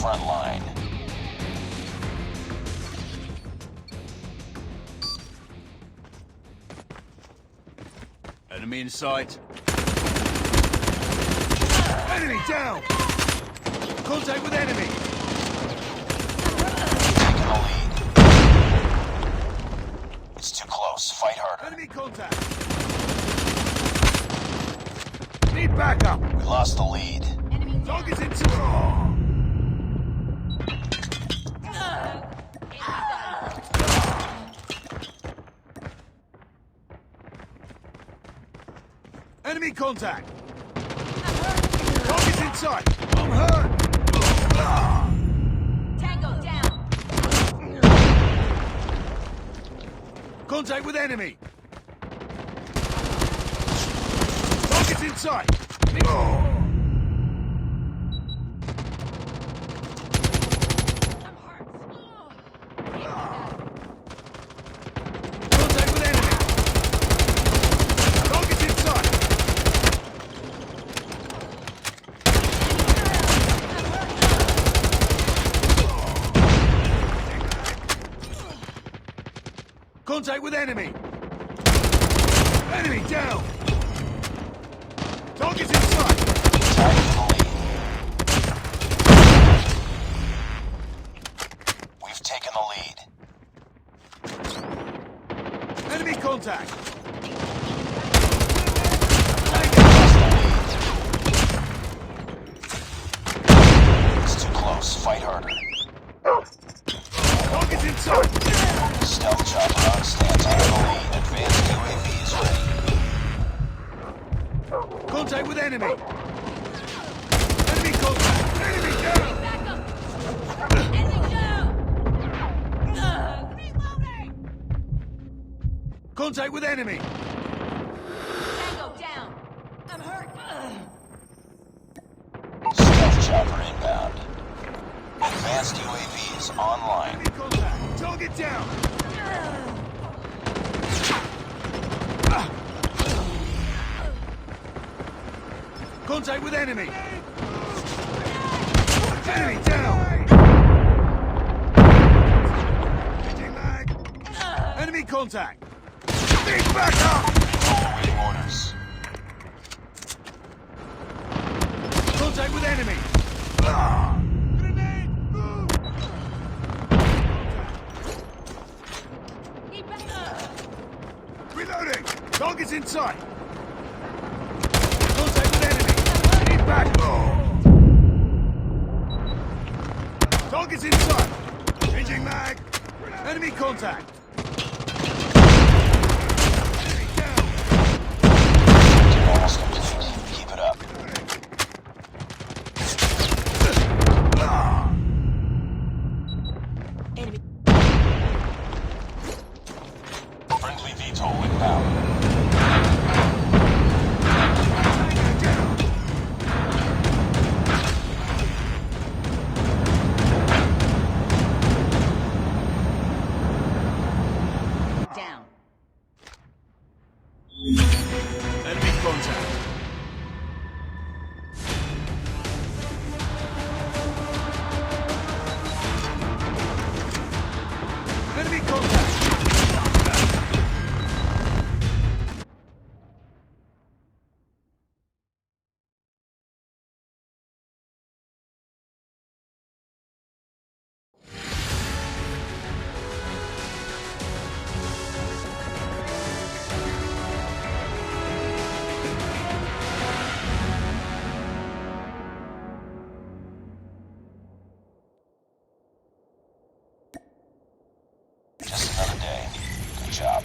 front line. Enemy in sight. Enemy down! Contact with enemy! Taking the lead. It's too close. Fight harder. Enemy contact! Need backup! We lost the lead. Target's in sight! Enemy contact! Target's in sight! I'm hurt! Tango down. Contact with enemy! Target's in sight! Contact with enemy! Target's in sight! Contact with enemy! Enemy down! Target's in sight! Taking the lead. We've taken the lead. Enemy contact! Lost the lead. It's too close. Fight harder. Target's in sight! Stealth chopper on stand. Taking the lead. Advanced UAV is ready. Contact with enemy! Enemy contact! Enemy down! Back up. Enemy down. Reloading. Contact with enemy! Tango down. I'm hurt. Stealth chopper inbound. Advanced UAV is online. Enemy contact! Target down! Contact with enemy! Enemy down! Hitting mag! Enemy contact! Need backup! Awaiting orders. Contact with enemy! Grenade! Move! Need backup. Reloading! Target's in sight! Contact with enemy! Need back! Target's in sight! Changing mag! Enemy contact! Enemy down! Almost complete. Keep it up. Enemy. Friendly VTOL inbound. Down. Enemy contact! Enemy contact! Just another day. Good job.